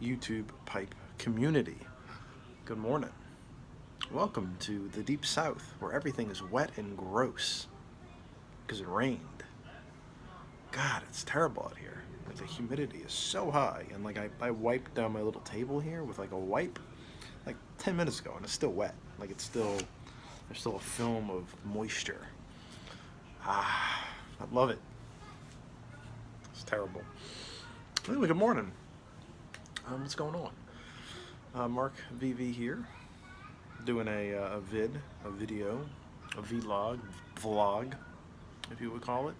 YouTube pipe community. Good morning. Welcome to the Deep South, where everything is wet and gross because it rained. God, it's terrible out here. Like, the humidity is so high, and I wiped down my little table here with like a wipe like 10 minutes ago, and it's still wet. There's still a film of moisture. I love it. It's terrible. Anyway, good morning. What's going on? Mark VV here, doing a video, a vlog, if you would call it.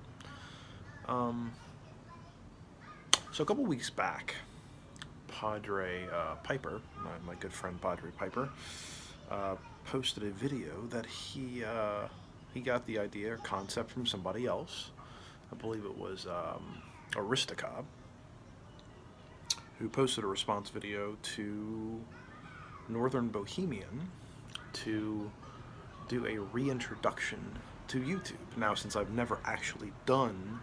So a couple weeks back, Padre Piper, my good friend Padre Piper, posted a video that he got the idea or concept from somebody else. I believe it was Aristocob, who posted a response video to Northern Bohemian to do a reintroduction to YouTube. Now, since I've never actually done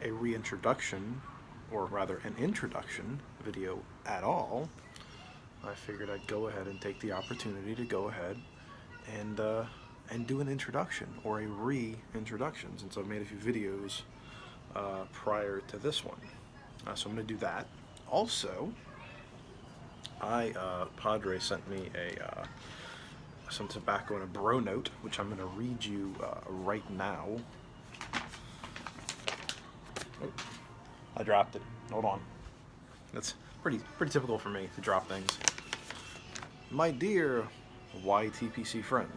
a reintroduction, or rather an introduction video at all, I figured I'd go ahead and take the opportunity to go ahead and do an introduction or a reintroduction, since I've made a few videos prior to this one. So I'm going to do that. Also, Padre sent me some tobacco and a bro note, which I'm going to read you right now. Oh, I dropped it. Hold on. That's pretty typical for me to drop things. My dear YTPC friend,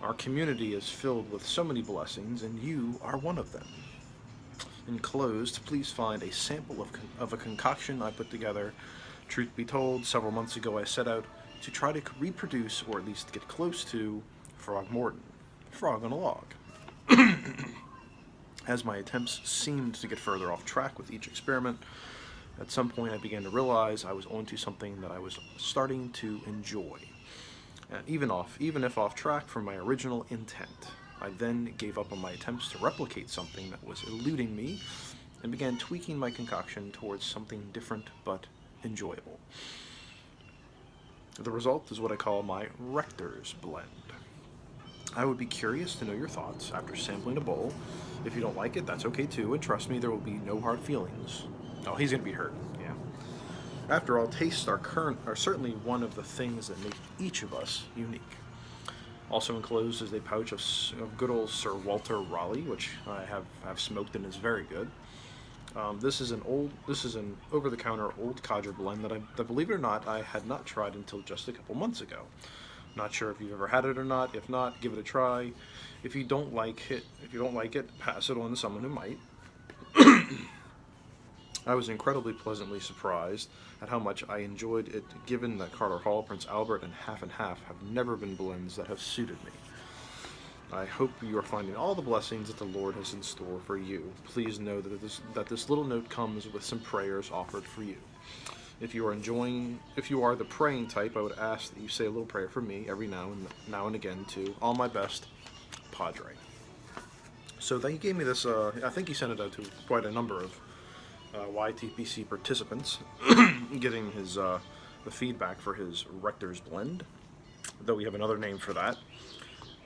our community is filled with so many blessings, and you are one of them. Enclosed, please find a sample of a concoction I put together. Truth be told, several months ago I set out to try to reproduce, or at least get close to, Frog Morton. Frog on a log. As my attempts seemed to get further off track with each experiment, at some point I began to realize I was onto something that I was starting to enjoy. And even if off track from my original intent. I then gave up on my attempts to replicate something that was eluding me and began tweaking my concoction towards something different but enjoyable. The result is what I call my Rector's blend. I would be curious to know your thoughts after sampling a bowl. If you don't like it, that's okay too, and trust me, there will be no hard feelings. Oh, he's gonna be hurt, yeah. After all, tastes are certainly one of the things that make each of us unique. Also enclosed is a pouch of good old Sir Walter Raleigh, which I have smoked and is very good. This is an over-the-counter old codger blend that, believe it or not, I had not tried until just a couple months ago. Not sure if you've ever had it or not. If not, give it a try. If you don't like it, pass it on to someone who might. I was incredibly pleasantly surprised at how much I enjoyed it, given that Carter Hall, Prince Albert, and Half have never been blends that have suited me. I hope you are finding all the blessings that the Lord has in store for you. Please know that this little note comes with some prayers offered for you. If you are the praying type, I would ask that you say a little prayer for me every now and again too. All my best, Padre. So he gave me this. I think he sent it out to quite a number of YTPC participants, getting his the feedback for his Rector's blend, though we have another name for that,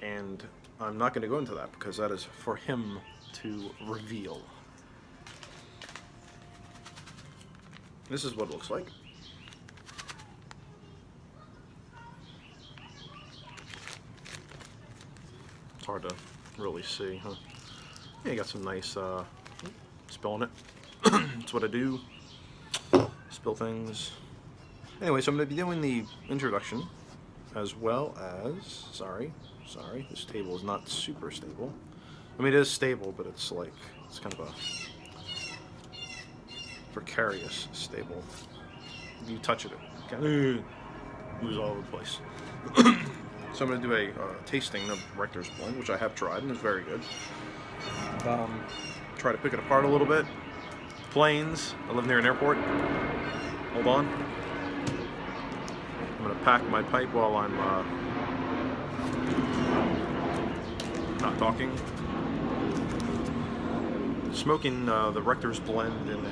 and I'm not going to go into that because that is for him to reveal. This is what it looks like. It's hard to really see, huh? Yeah, you got some nice spilling it. That's what I do. Spill things. Anyway, so I'm going to be doing the introduction as well as... Sorry. This table is not super stable. I mean, it is stable, but it's kind of a precarious stable. If you touch it, it kind of moves all over the place. So I'm going to do a tasting of Rector's blend, which I have tried and is very good. Try to pick it apart a little bit. Planes. I live near an airport. Hold on. I'm going to pack my pipe while I'm not talking. Smoking the Rector's blend in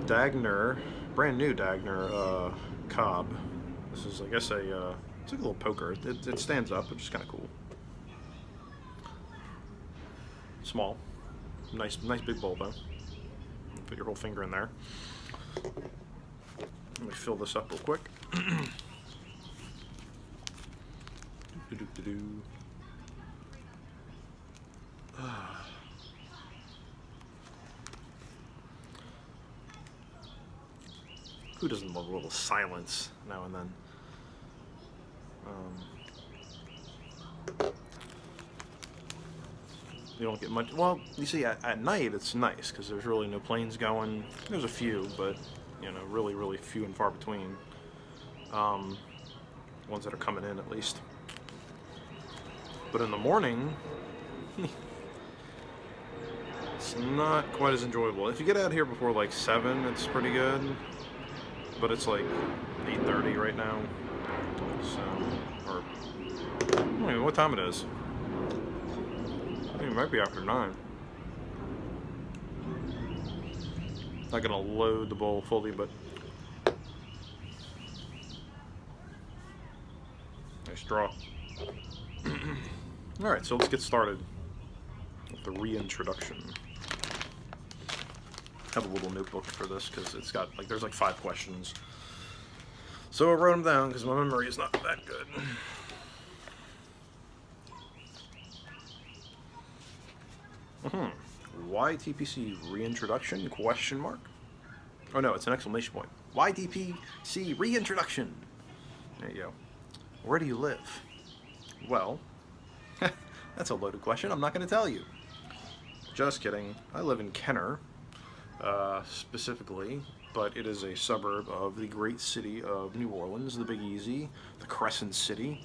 Dagner, brand new Dagner Cobb. This is, I guess, it's like a little poker. It stands up, which is kind of cool. Small, nice big bowl though. Put your whole finger in there. Let me fill this up real quick. Who doesn't love a little silence now and then? You don't get much. Well, you see, at night it's nice because there's really no planes going. There's a few, but you know, really few and far between. Ones that are coming in, at least. But in the morning, it's not quite as enjoyable. If you get out here before like 7, it's pretty good. But it's like 8:30 right now. So, or I don't even know what time it is. I think it might be after 9. Not gonna load the bowl fully, but nice draw. Alright, so let's get started with the reintroduction. I have a little notebook for this because it's got like there's like 5 questions. So I wrote them down because my memory is not that good. YTPC reintroduction? Question mark? Oh no, it's an exclamation point. YTPC reintroduction. There you go. Where do you live? Well, that's a loaded question. I'm not going to tell you. Just kidding. I live in Kenner, specifically, but it is a suburb of the great city of New Orleans, the Big Easy, the Crescent City.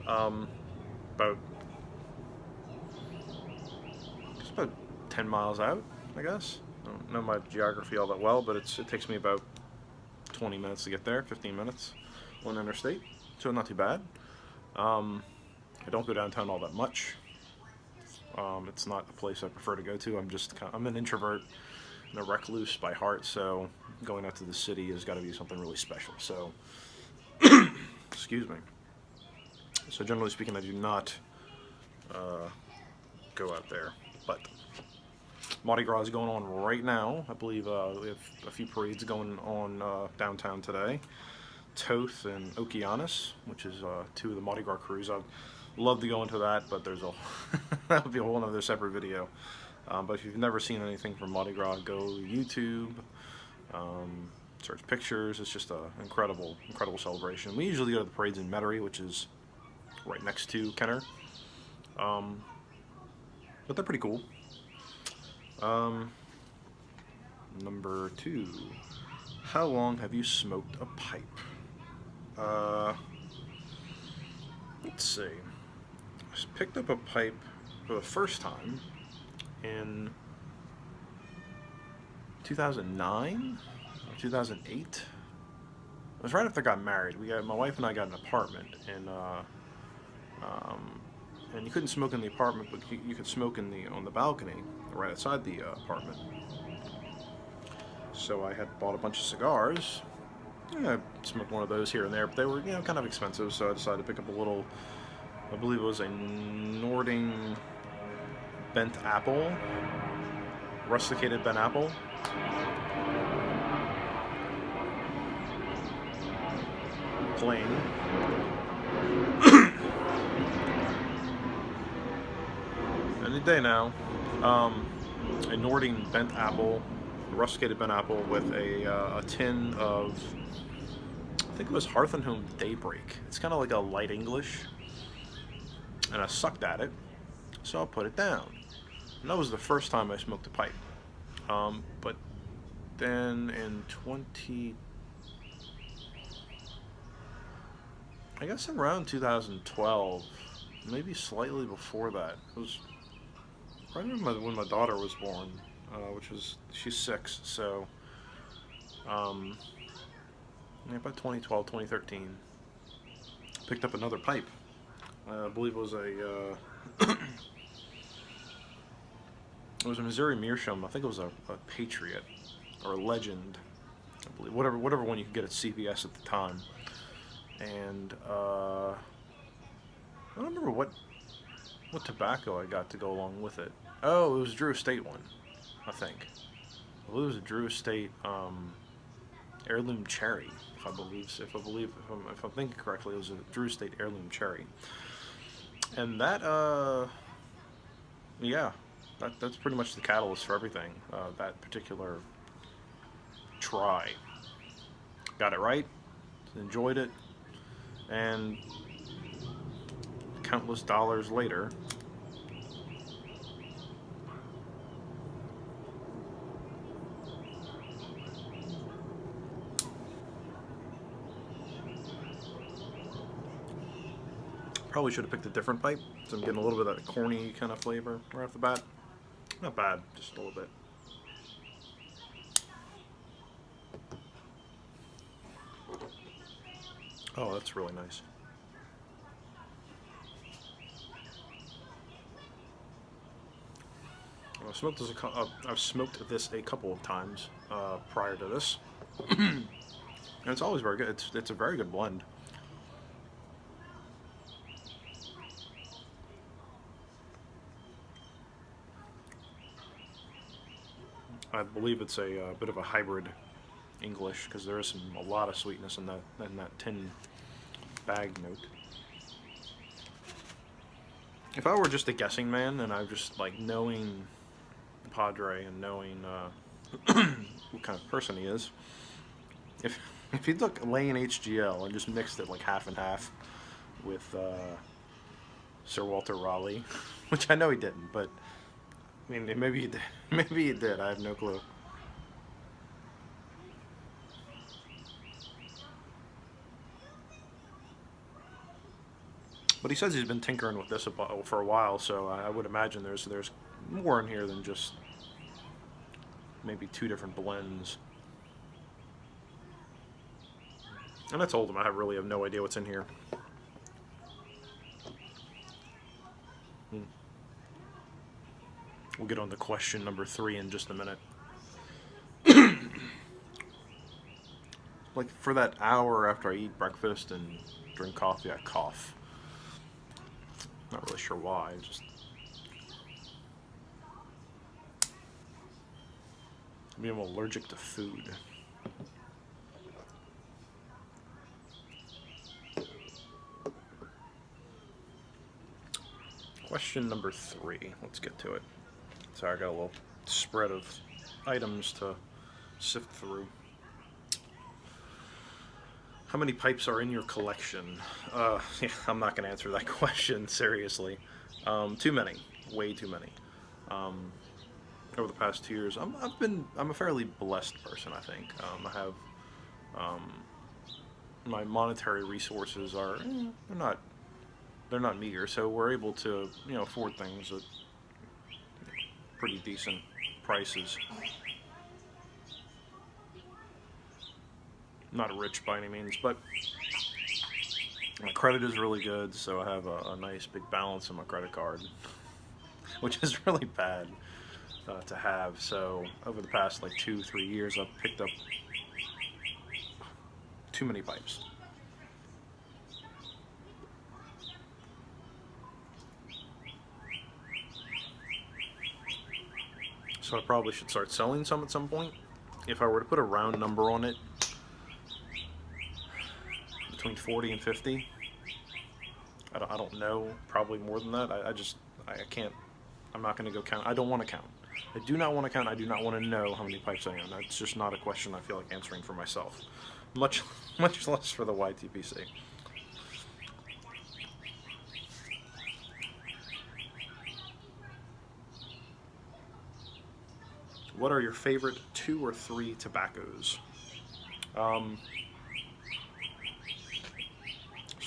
About 10 miles out, I guess. I don't know my geography all that well, but it takes me about 20 minutes to get there, 15 minutes on interstate, so not too bad. I don't go downtown all that much. It's not a place I prefer to go to. I'm an introvert and a recluse by heart, so going out to the city has got to be something really special. So, excuse me. So generally speaking, I do not go out there, but Mardi Gras is going on right now. I believe we have a few parades going on downtown today. Toth and Okeanos, which is 2 of the Mardi Gras crews. I'd love to go into that, but there's a that would be a whole other separate video. But if you've never seen anything from Mardi Gras, go YouTube, search pictures. It's just an incredible celebration. We usually go to the parades in Metairie, which is right next to Kenner. But they're pretty cool. Number 2. How long have you smoked a pipe? Let's see. I picked up a pipe for the first time in 2009 or 2008. It was right after I got married. My wife and I got an apartment, and you couldn't smoke in the apartment, but you could smoke on the balcony right outside the apartment. So I had bought a bunch of cigars. I smoked one of those here and there, but they were, kind of expensive, so I decided to pick up a little, I believe it was a Nording bent apple, rusticated bent apple. Plain. Any day now. A Nording bent apple, rusticated bent apple with a tin of, I think it was Hearth and Home Daybreak. It's kind of like a light English, and I sucked at it, so I put it down. And that was the first time I smoked a pipe. But then in I guess around 2012, maybe slightly before that, it was right when my daughter was born, she's 6, so about 2012, 2013, picked up another pipe. I believe it was it was a Missouri Meerschaum. I think it was a Patriot. or Legend, I believe, whatever one you could get at CVS at the time. And I don't remember what tobacco I got to go along with it. Oh, it was a Drew Estate one, I think. I believe it was a Drew Estate heirloom cherry. If I'm thinking correctly, it was a Drew Estate heirloom cherry. And that yeah, that's pretty much the catalyst for everything. That particular try. Got it right, enjoyed it, and countless dollars later, probably should have picked a different pipe, so I'm getting a little bit of that corny kind of flavor right off the bat. Not bad, just a little bit. Oh, that's really nice. I've smoked this a couple of times prior to this, and it's always very good. It's a very good blend. I believe it's a bit of a hybrid English, because there is a lot of sweetness in that tin bag note. If I were just a guessing man, and I just like knowing Padre and knowing what kind of person he is, if he took Lane HGL and just mixed it like half and half with Sir Walter Raleigh, which I know he didn't, but I mean, maybe he did. Maybe he did. I have no clue. But he says he's been tinkering with this for a while, so I would imagine there's more in here than just maybe 2 different blends. And I told him I really have no idea what's in here. We'll get on to question number 3 in just a minute. Like, for that hour after I eat breakfast and drink coffee, I cough. Not really sure why, just... Maybe I'm allergic to food. Question number 3. Let's get to it. Sorry, I got a little spread of items to sift through. How many pipes are in your collection? Yeah, I'm not going to answer that question, seriously. Too many. Way too many. Over the past 2 years, I'm a fairly blessed person, I think. I have, my monetary resources are, they're not meager, so we're able to, afford things at pretty decent prices. Not rich by any means, but my credit is really good, so I have a nice big balance on my credit card, which is really bad to have. So over the past like 2-3 years, I've picked up too many pipes. So I probably should start selling some at some point. If I were to put a round number on it, between 40 and 50. I don't know, probably more than that. I can't, I'm not going to go count. I don't want to count. I do not want to count. I do not want to know how many pipes I own. That's just not a question I feel like answering for myself. Much less for the YTPC. What are your favorite 2 or 3 tobaccos? As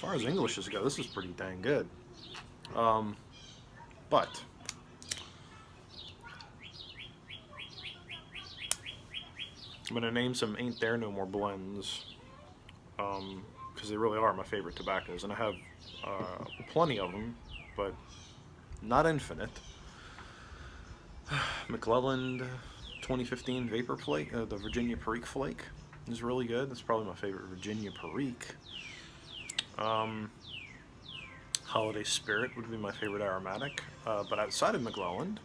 far as Englishes go, this is pretty dang good. But I'm going to name some Ain't There No More blends, because they really are my favorite tobaccos, and I have plenty of them, but not infinite. McClelland 2015 Vapor Flake, the Virginia Perique Flake is really good. That's probably my favorite Virginia Perique. Holiday Spirit would be my favorite aromatic, but outside of McClelland,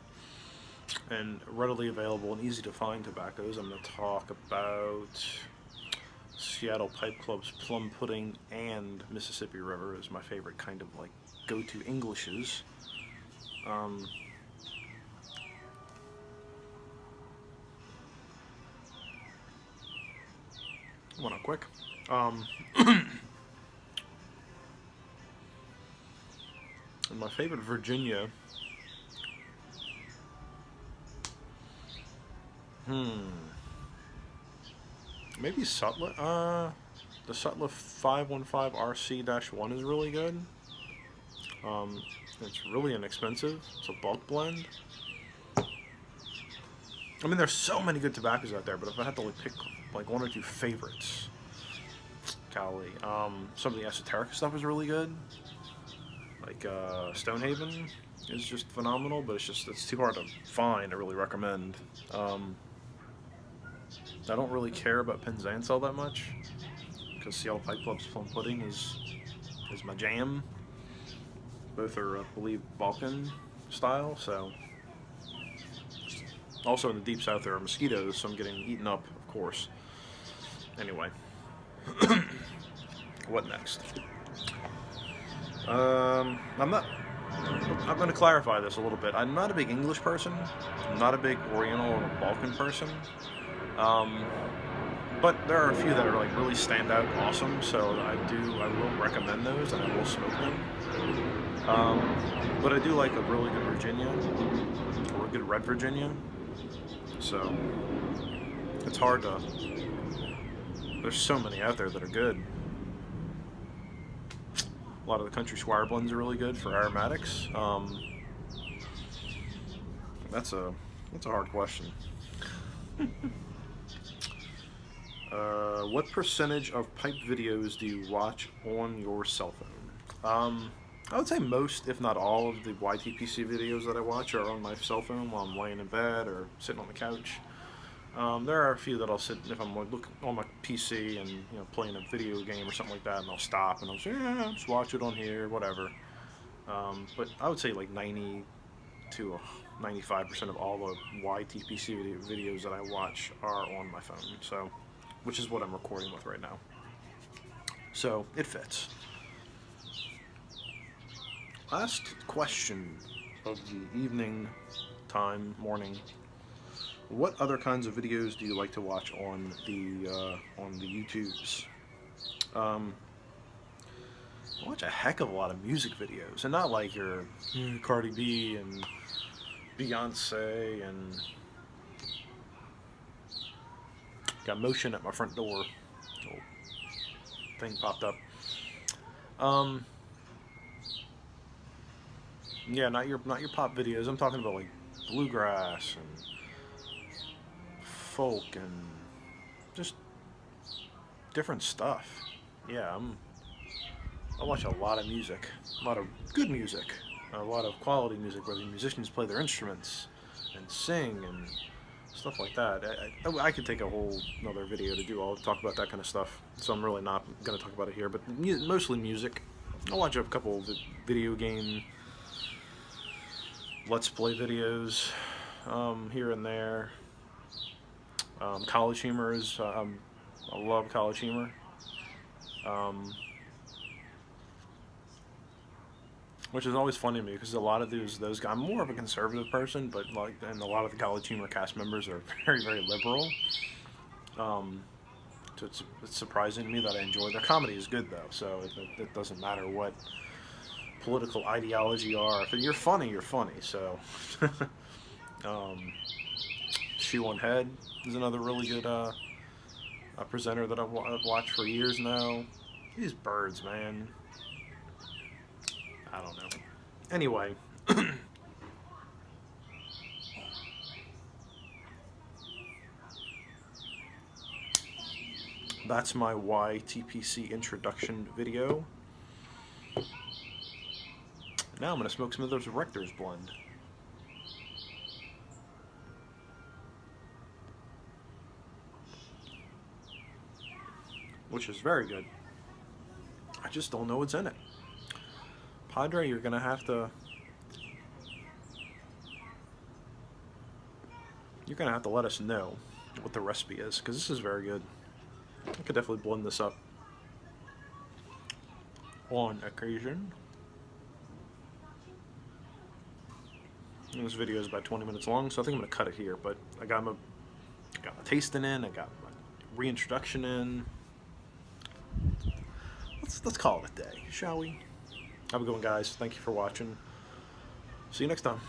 and readily available and easy to find tobaccos, I'm going to talk about Seattle Pipe Club's Plum Pudding and Mississippi River is my favorite kind of like go-to Englishes. Went on quick. And my favorite Virginia. Maybe Sutliff. The Sutliff 515RC-1 is really good. It's really inexpensive. It's a bulk blend. I mean, there's so many good tobaccos out there, but if I had to like pick like one or two favorites, golly, some of the esoteric stuff is really good. Like Stonehaven is just phenomenal, but it's too hard to find. I really recommend. I don't really care about Penzance all that much because Seattle Pipe Club's Plum Pudding is my jam. Both are, I believe, Balkan style. So, also in the deep south there are mosquitoes, so I'm getting eaten up, of course. Anyway, what next? I'm going to clarify this a little bit. I'm not a big English person. I'm not a big Oriental or Balkan person. But there are a few that are like really stand out awesome, so I will recommend those and I will smoke them. But I do like a really good Virginia, or a good red Virginia. So it's hard to. There's so many out there that are good. A lot of the Country Squire blends are really good for aromatics. That's a hard question. What percentage of pipe videos do you watch on your cell phone? I would say most, if not all, of the YTPC videos that I watch are on my cell phone while I'm laying in bed or sitting on the couch. There are a few that I'll sit if I'm looking on my PC and playing a video game or something like that, and I'll stop and I'll say, yeah, just watch it on here, whatever. But I would say like 90 to 95% of all the YTPC videos that I watch are on my phone. So, which is what I'm recording with right now. So it fits. Last question of the evening time, morning. What other kinds of videos do you like to watch on the YouTubes? I watch a heck of a lot of music videos, and not like your Cardi B and Beyonce and got motion at my front door. Little thing popped up. Yeah, not your pop videos. I'm talking about like bluegrass and folk and just different stuff. Yeah, I watch a lot of music, a lot of good music, a lot of quality music where the musicians play their instruments and sing and stuff like that. I could take a whole another video to talk about that kind of stuff, so I'm really not going to talk about it here, but mostly music. I'll watch a couple of video game Let's Play videos here and there. College humor is, I love college humor. Which is always funny to me because a lot of those guys, I'm more of a conservative person, but and a lot of the college humor cast members are very, very liberal. So it's surprising to me that I enjoy their comedy is good though, so it doesn't matter what political ideology you are. If you're funny, you're funny. So Shoe on Head is another really good a presenter that I've watched for years now. These birds, man. I don't know. Anyway. That's my YTPC introduction video. Now I'm going to smoke some of those Rector's blend. which is very good. I just don't know what's in it. Padre, you're gonna have to let us know what the recipe is, because this is very good. I could definitely blend this up on occasion. And this video is about 20 minutes long, so I think I'm going to cut it here. But I got my tasting in, I got my reintroduction in. Let's call it a day, shall we? Have a good one, guys. Thank you for watching. See you next time.